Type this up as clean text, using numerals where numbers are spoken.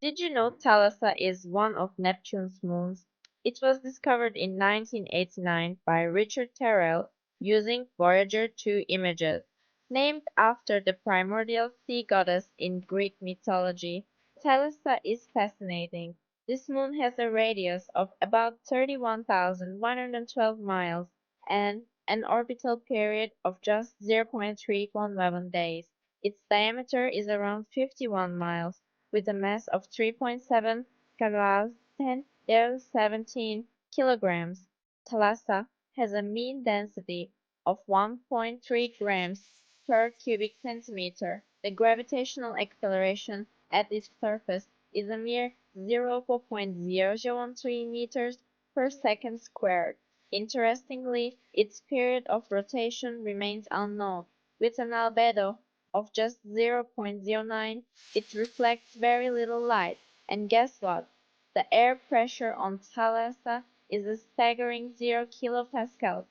Did you know Thalassa is one of Neptune's moons? It was discovered in 1989 by Richard Terrell using Voyager 2 images. Named after the primordial sea goddess in Greek mythology, Thalassa is fascinating. This moon has a radius of about 31,112 miles and an orbital period of just 0.311 days. Its diameter is around 51 miles with a mass of 3.7 kg 10^17 kilograms. Thalassa has a mean density of 1.3 grams per cubic centimeter. The gravitational acceleration at its surface is a mere 0.0013 meters per second squared. Interestingly, its period of rotation remains unknown, with an albedo of just 0.09. It reflects very little light, and guess what? The air pressure on Thalassa is a staggering 0 kilopascals.